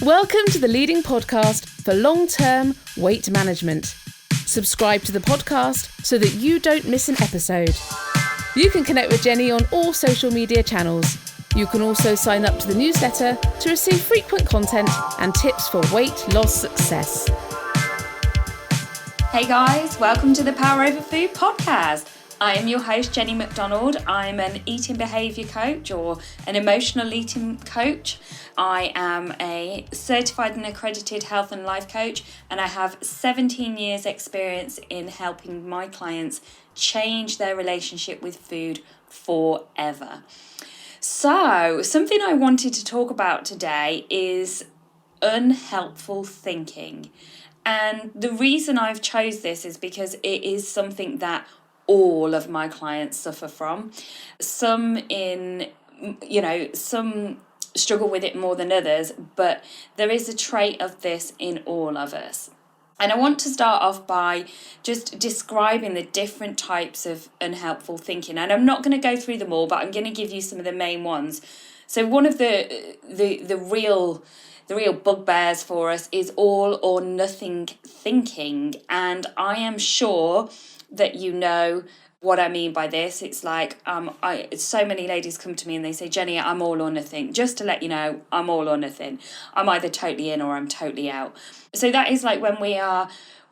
Welcome to the leading podcast for long-term weight management. Subscribe to the podcast so that you don't miss an episode. You can connect with Jenny on all social media channels. You can also sign up to the newsletter to receive frequent content and tips for weight loss success. Hey guys, welcome to the Power Over Food podcast. I am your host, Jenny McDonald. I'm an eating behaviour coach or an emotional eating coach. I am a certified and accredited health and life coach, and I have 17 years experience in helping my clients change their relationship with food forever. So, something I wanted to talk about today is unhelpful thinking. And the reason I've chose this is because it is something that all of my clients suffer from. Some struggle with it more than others, but there is a trait of this in all of us. And I want to start off by just describing the different types of unhelpful thinking. And I'm not going to go through them all, but I'm going to give you some of the main ones. So one of the real bugbears for us is all or nothing thinking. And I am sure that you know what I mean by this. It's like so many ladies come to me and they say, Jenny, I'm all or nothing. Just to let you know, I'm all or nothing. I'm either totally in or I'm totally out. So that is like when we're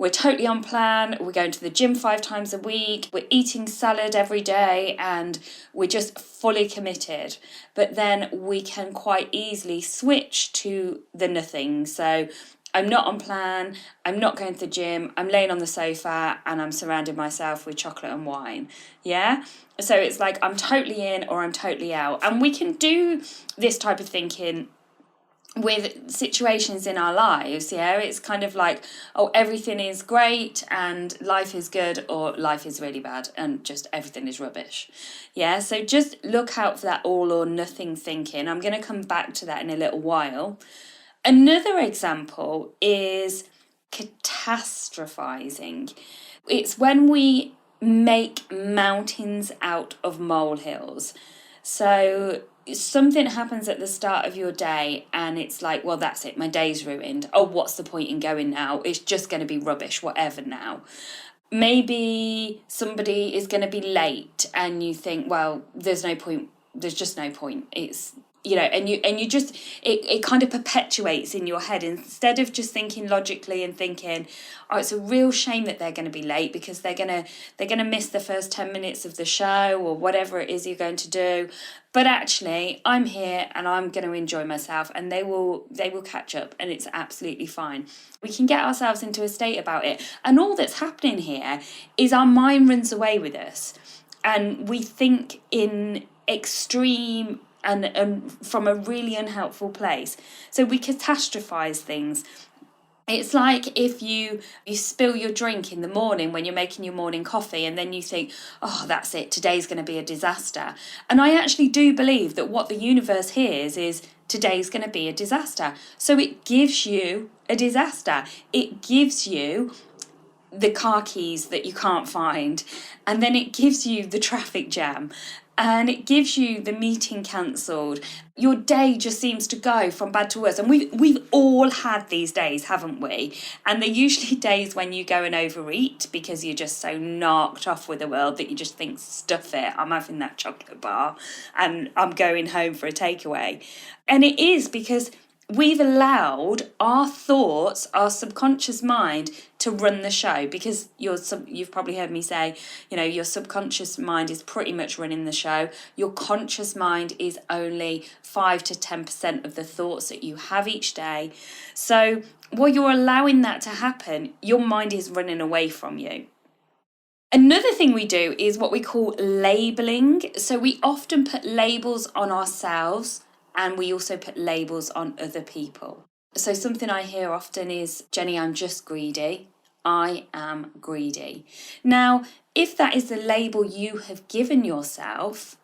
totally on plan, we're going to the gym 5 times a week, we're eating salad every day, and we're just fully committed. But then we can quite easily switch to the nothing. So I'm not on plan, I'm not going to the gym, I'm laying on the sofa and I'm surrounding myself with chocolate and wine. Yeah? So it's like I'm totally in or I'm totally out. And we can do this type of thinking with situations in our lives. Yeah, it's kind of like, oh, everything is great and life is good, or life is really bad and just everything is rubbish. Yeah, so just look out for that all or nothing thinking. I'm going to come back to that in a little while. Another example is catastrophizing. It's when we make mountains out of molehills. So something happens at the start of your day and it's like, well, that's it, my day's ruined. Oh, what's the point in going now? It's just going to be rubbish, whatever now. Maybe somebody is going to be late and you think, well, there's just no point. It's, and you just, it kind of perpetuates in your head instead of just thinking logically and thinking, oh, it's a real shame that they're going to be late because they're going to miss the first 10 minutes of the show or whatever it is you're going to do. But actually, I'm here and I'm going to enjoy myself, and they will catch up, and it's absolutely fine. We can get ourselves into a state about it. And all that's happening here is our mind runs away with us, and we think in extreme and from a really unhelpful place. So we catastrophize things. It's like if you spill your drink in the morning when you're making your morning coffee, and then you think, oh, that's it, today's going to be a disaster. And I actually do believe that what the universe hears is today's going to be a disaster. So it gives you a disaster. It gives you the car keys that you can't find, and then it gives you the traffic jam, and it gives you the meeting cancelled. Your day just seems to go from bad to worse. And we've all had these days, haven't we? And they're usually days when you go and overeat because you're just so knocked off with the world that you just think, stuff it, I'm having that chocolate bar and I'm going home for a takeaway. And it is because we've allowed our thoughts, our subconscious mind, to run the show, because you've probably heard me say, your subconscious mind is pretty much running the show. Your conscious mind is only 5 to 10% of the thoughts that you have each day. So while you're allowing that to happen, your mind is running away from you. Another thing we do is what we call labeling. So we often put labels on ourselves, and we also put labels on other people. So something I hear often is, Jenny, I'm just greedy. I am greedy. Now, if that is the label you have given yourself,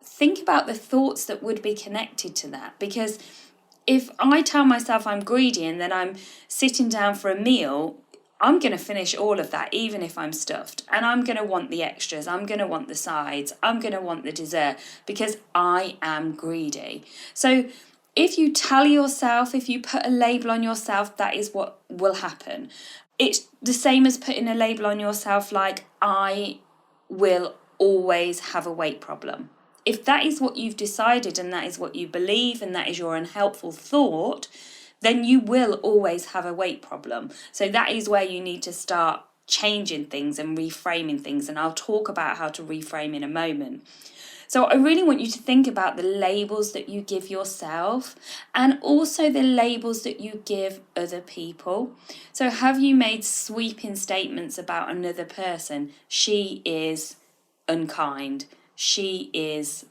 think about the thoughts that would be connected to that. Because if I tell myself I'm greedy and then I'm sitting down for a meal, I'm going to finish all of that, even if I'm stuffed. And I'm going to want the extras. I'm going to want the sides. I'm going to want the dessert because I am greedy. So if you tell yourself, if you put a label on yourself, that is what will happen. It's the same as putting a label on yourself like, I will always have a weight problem. If that is what you've decided and that is what you believe and that is your unhelpful thought, then you will always have a weight problem. So that is where you need to start changing things and reframing things. And I'll talk about how to reframe in a moment. So I really want you to think about the labels that you give yourself and also the labels that you give other people. So have you made sweeping statements about another person? She is unkind. She is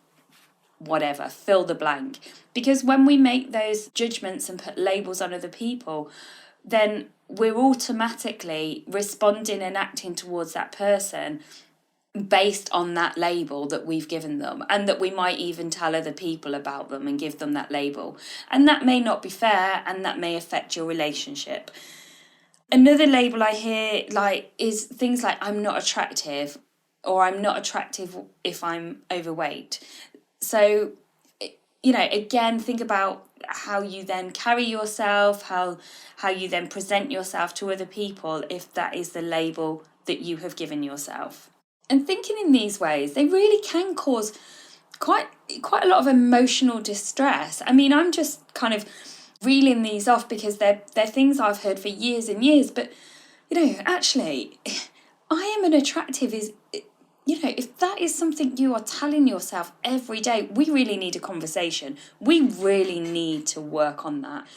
whatever, fill the blank. Because when we make those judgments and put labels on other people, then we're automatically responding and acting towards that person based on that label that we've given them, and that we might even tell other people about them and give them that label. And that may not be fair, and that may affect your relationship. Another label I hear is things like, I'm not attractive, or I'm not attractive if I'm overweight. So, again, think about how you then carry yourself, how you then present yourself to other people if that is the label that you have given yourself. And thinking in these ways, they really can cause quite a lot of emotional distress. I mean, I'm just kind of reeling these off because they're things I've heard for years and years. But, actually, I am unattractive is, if that is something you are telling yourself every day, we really need a conversation. We really need to work on that.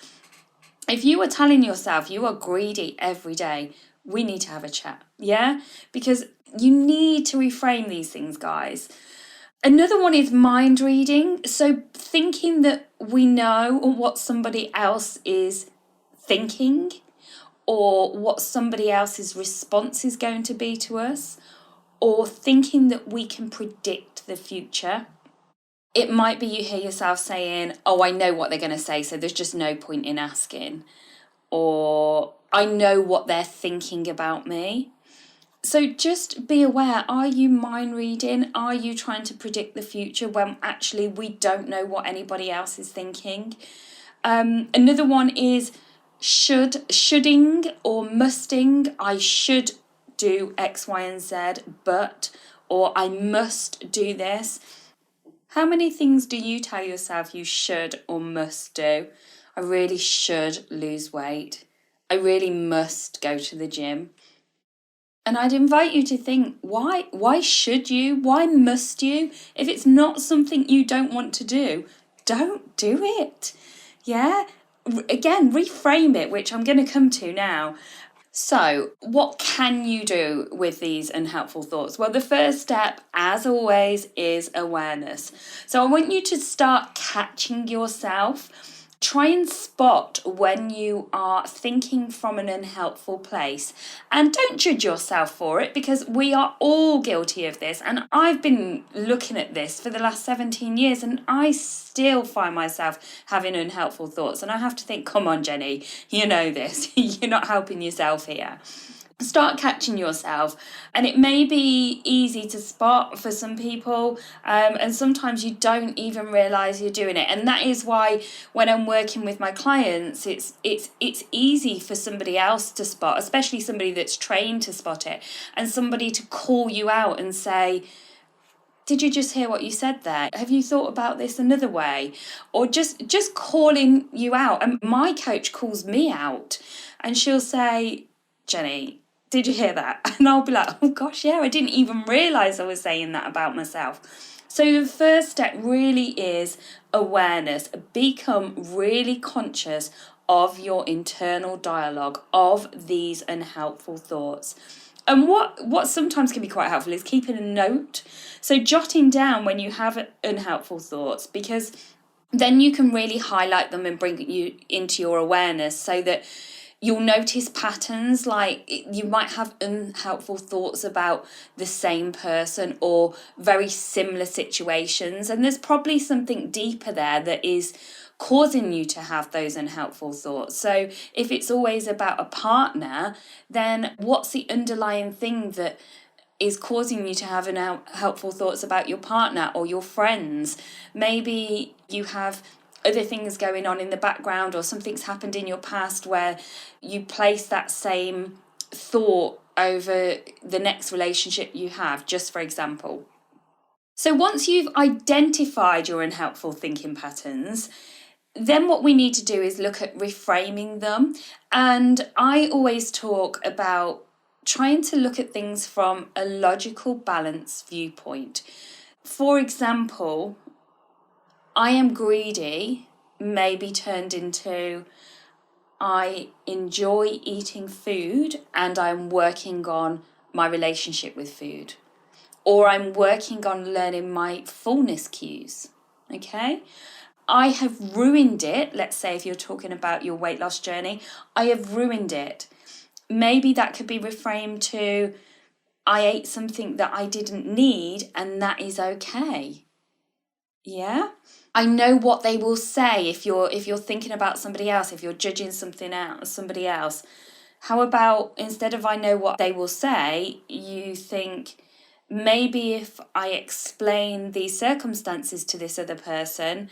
If you are telling yourself you are greedy every day, we need to have a chat, yeah? Because you need to reframe these things, guys. Another one is mind reading. So thinking that we know what somebody else is thinking or what somebody else's response is going to be to us, or thinking that we can predict the future. It might be you hear yourself saying, oh, I know what they're going to say, so there's just no point in asking. Or I know what they're thinking about me. So just be aware, are you mind reading? Are you trying to predict the future when actually we don't know what anybody else is thinking? Another one is shoulding or musting. I should do X, Y, and Z, but, or I must do this. How many things do you tell yourself you should or must do? I really should lose weight. I really must go to the gym. And I'd invite you to think, why should you? Why must you? If it's not something you don't want to do, don't do it. Yeah? Again, reframe it, which I'm going to come to now. So, what can you do with these unhelpful thoughts? Well, the first step, as always, is awareness. So I want you to start catching yourself. Try and spot when you are thinking from an unhelpful place, and don't judge yourself for it, because we are all guilty of this. And I've been looking at this for the last 17 years and I still find myself having unhelpful thoughts, and I have to think, come on, Jenny, you know this. You're not helping yourself here. Start catching yourself, and it may be easy to spot for some people, and sometimes you don't even realize you're doing it. And that is why when I'm working with my clients, it's easy for somebody else to spot, especially somebody that's trained to spot it, and somebody to call you out and say, did you just hear what you said there? Have you thought about this another way? Or just calling you out. And my coach calls me out and she'll say, Jenny, did you hear that? And I'll be like, oh gosh, yeah, I didn't even realise I was saying that about myself. So the first step really is awareness. Become really conscious of your internal dialogue, of these unhelpful thoughts. And what sometimes can be quite helpful is keeping a note. So jotting down when you have unhelpful thoughts, because then you can really highlight them and bring you into your awareness, so that you'll notice patterns. Like you might have unhelpful thoughts about the same person or very similar situations, and there's probably something deeper there that is causing you to have those unhelpful thoughts. So if it's always about a partner, then what's the underlying thing that is causing you to have unhelpful thoughts about your partner or your friends? Maybe you have other things going on in the background, or something's happened in your past where you place that same thought over the next relationship you have, just for example. So once you've identified your unhelpful thinking patterns, then what we need to do is look at reframing them. And I always talk about trying to look at things from a logical, balanced viewpoint. For example, I am greedy may be turned into I enjoy eating food and I'm working on my relationship with food. Or I'm working on learning my fullness cues. Okay? I have ruined it. Let's say if you're talking about your weight loss journey, I have ruined it. Maybe that could be reframed to I ate something that I didn't need and that is okay. Yeah? I know what they will say if you're thinking about somebody else, if you're judging somebody else. How about instead of I know what they will say, you think maybe if I explain these circumstances to this other person,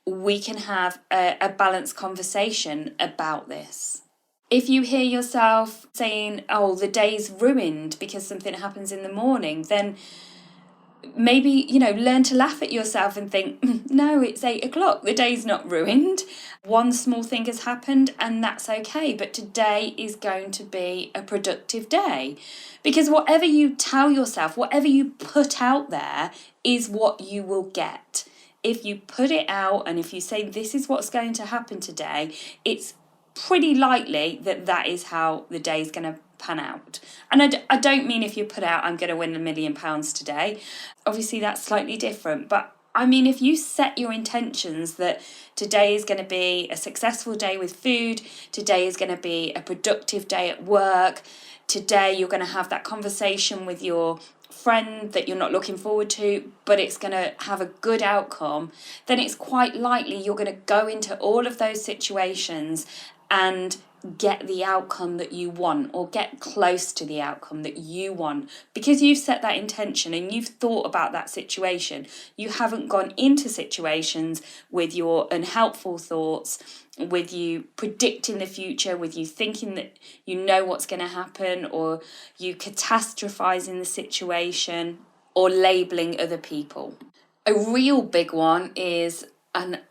we can have a balanced conversation about this. If you hear yourself saying, oh, the day's ruined because something happens in the morning, then maybe, learn to laugh at yourself and think, no, it's 8:00. The day's not ruined. One small thing has happened and that's okay. But today is going to be a productive day. Because whatever you tell yourself, whatever you put out there is what you will get. If you put it out and if you say, this is what's going to happen today, it's pretty likely that that is how the day is going to pan out. And I don't mean if you put out, I'm going to win £1 million today. Obviously, that's slightly different. But I mean, if you set your intentions that today is going to be a successful day with food, today is going to be a productive day at work, today you're going to have that conversation with your friend that you're not looking forward to, but it's going to have a good outcome, then it's quite likely you're going to go into all of those situations and get the outcome that you want, or get close to the outcome that you want, because you've set that intention and you've thought about that situation. You haven't gone into situations with your unhelpful thoughts, with you predicting the future, with you thinking that you know what's going to happen, or you catastrophizing the situation, or labeling other people. A real big one is, and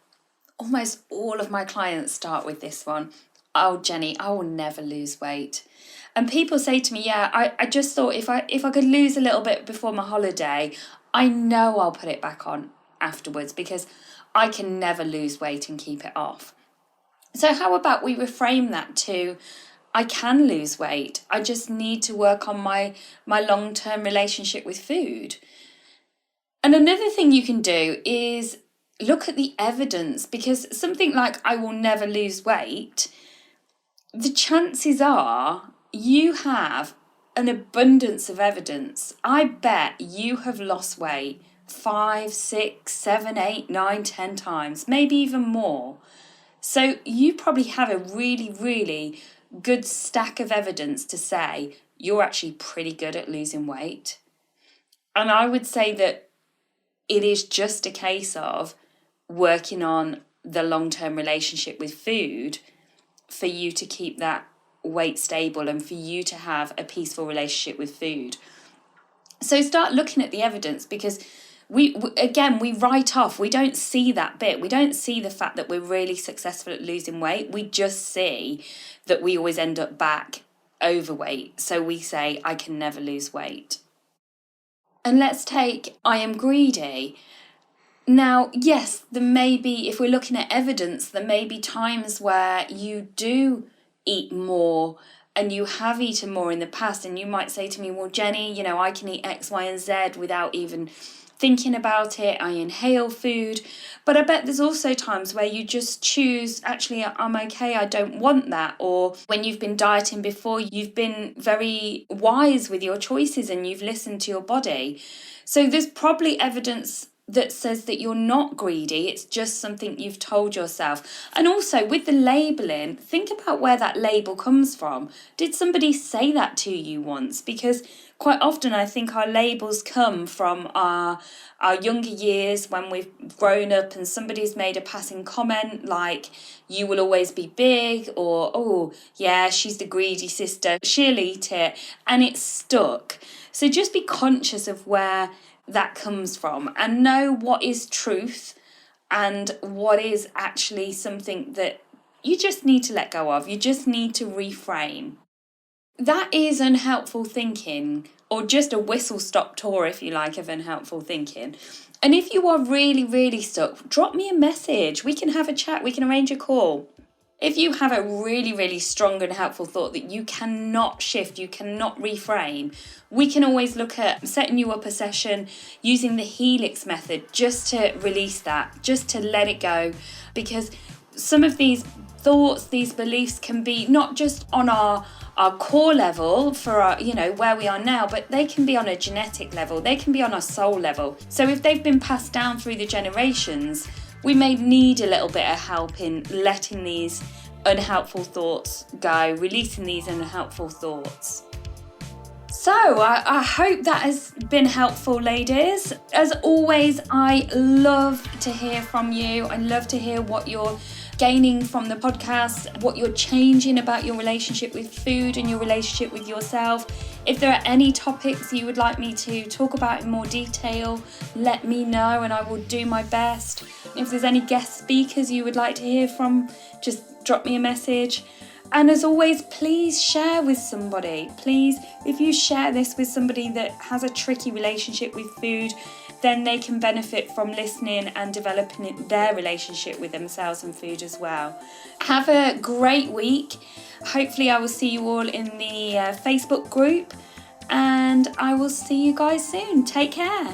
almost all of my clients start with this one, oh, Jenny, I will never lose weight. And people say to me, yeah, I just thought if I could lose a little bit before my holiday, I know I'll put it back on afterwards because I can never lose weight and keep it off. So how about we reframe that to, I can lose weight. I just need to work on my long-term relationship with food. And another thing you can do is look at the evidence, because something like I will never lose weight, the chances are you have an abundance of evidence. I bet you have lost weight 5, 6, 7, 8, 9, 10 times, maybe even more. So you probably have a really, really good stack of evidence to say you're actually pretty good at losing weight. And I would say that it is just a case of working on the long-term relationship with food for you to keep that weight stable and for you to have a peaceful relationship with food. So start looking at the evidence, because we write off, we don't see that bit. We don't see the fact that we're really successful at losing weight. We just see that we always end up back overweight. So we say, I can never lose weight. And let's take, I am greedy. Now, yes, there may be, if we're looking at evidence, there may be times where you do eat more and you have eaten more in the past, and you might say to me, well, Jenny, I can eat X, Y, and Z without even thinking about it. I inhale food. But I bet there's also times where you just choose, actually, I'm okay, I don't want that. Or when you've been dieting before, you've been very wise with your choices and you've listened to your body. So there's probably evidence that says that you're not greedy. It's just something you've told yourself. And also with the labelling, think about where that label comes from. Did somebody say that to you once? Because quite often I think our labels come from our younger years when we've grown up and somebody's made a passing comment like, you will always be big, or, oh, yeah, she's the greedy sister, she'll eat it, and it's stuck. So just be conscious of where that comes from and know what is truth and what is actually something that you just need to let go of. You just need to reframe. That is unhelpful thinking, or just a whistle-stop tour, if you like, of unhelpful thinking. And if you are really, really stuck, drop me a message. We can have a chat. We can arrange a call. If you have a really, really strong and helpful thought that you cannot shift, you cannot reframe, we can always look at setting you up a session using the Helix method just to release that, just to let it go. Because some of these thoughts, these beliefs can be not just on our core level for our, where we are now, but they can be on a genetic level, they can be on a soul level. So if they've been passed down through the generations, we may need a little bit of help in letting these unhelpful thoughts go, releasing these unhelpful thoughts. So I hope that has been helpful, ladies. As always, I love to hear from you. I love to hear what you're gaining from the podcast, what you're changing about your relationship with food and your relationship with yourself. If there are any topics you would like me to talk about in more detail, let me know and I will do my best. If there's any guest speakers you would like to hear from, just drop me a message. And as always, please share with somebody. Please, if you share this with somebody that has a tricky relationship with food, then they can benefit from listening and developing their relationship with themselves and food as well. Have a great week. Hopefully I will see you all in the Facebook group, and I will see you guys soon. Take care.